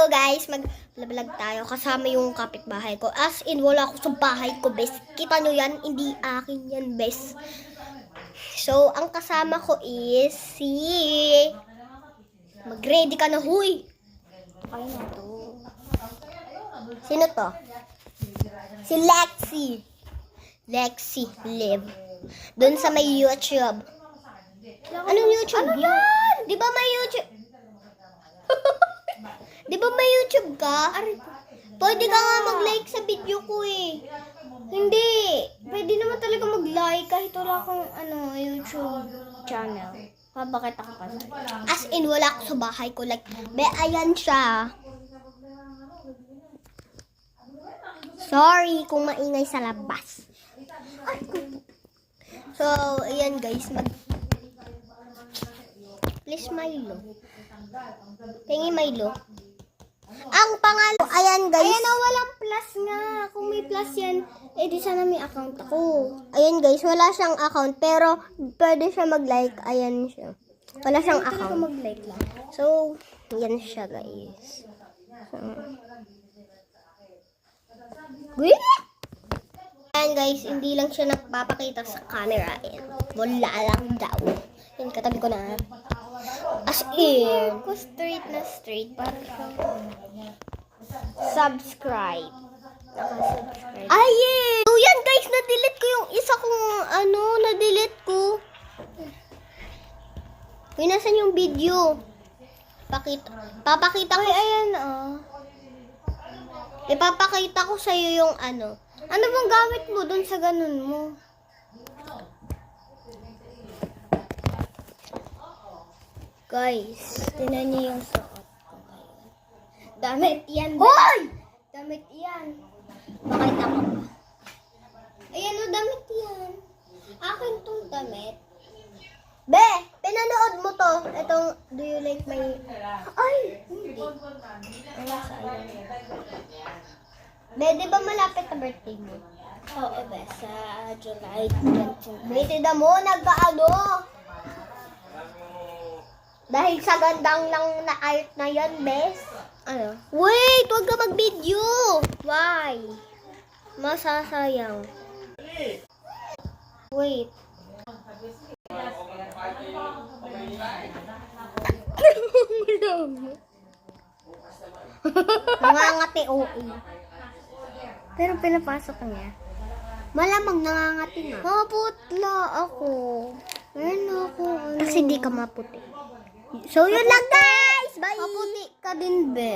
guys, mag-vlog tayo kasama yung kapitbahay ko. As in, wala ako sa bahay ko, bes. Kita nyo yan? Hindi akin yan, bes. So, ang kasama ko is si... Mag-ready ka na, huy! Ay na to. Sino to? Si Lexi. Lexi Live. Doon sa may YouTube. Anong YouTube yan? Di ba may YouTube? Di ba may YouTube ka? Pwede ka nga mag-like sa video ko eh. Hindi. Pwede naman talaga mag-like kahit wala akong YouTube channel. Bakit ako pa? As in, wala ako sa bahay ko. Like, ayan siya. Sorry kung maingay sa labas. So, ayan guys. Please, Milo. Tingi Milo. Ang pangalan, ayan guys. Ayan na, walang plus nga. Kung may plus yan, di sana may account ako. Ayan guys, wala siyang account. Pero, pwede siya mag-like. Ayan siya. Wala siyang account. Mag-like lang. So, yan siya guys. Ayan guys, hindi lang siya nagpapakita sa camera. Ayan. Wala lang daw. Yan, katabi ko na. As in, ko straight na straight. Para subscribe. Naka-subscribe. Ay, yeah! So, yan guys, na-delete ko yung isa kong, na-delete ko. Uy, nasan yung video? Papakita ko. Ay, ayan, Ipapakita ko sa'yo yung ano. Ano bang gamit mo dun sa ganun mo? Guys, tinan niyo yung suot ko ngayon. Damit yan. Hoy! Damit yan. Pakita ko pa. Ayan o, damit yan. Akin tong damit. Be, pinanood mo to. Itong, do you like my... Ay! Hindi. Be, di ba malapit na birthday mo? Oo, be. Sa July 20. Be, tida mo, nagkaano? Dahil sa gandang lang na art na yan, bes. Ano? Wait! Huwag ka mag-video! Why? Masasayang. Wait. Nangangati, oo. Pero pinapasok niya. Malamang nangangati nga. Maputla ako. Meron ako. Kasi di ka maputi. So, yun lang guys! Bye! Maputi ka din, be.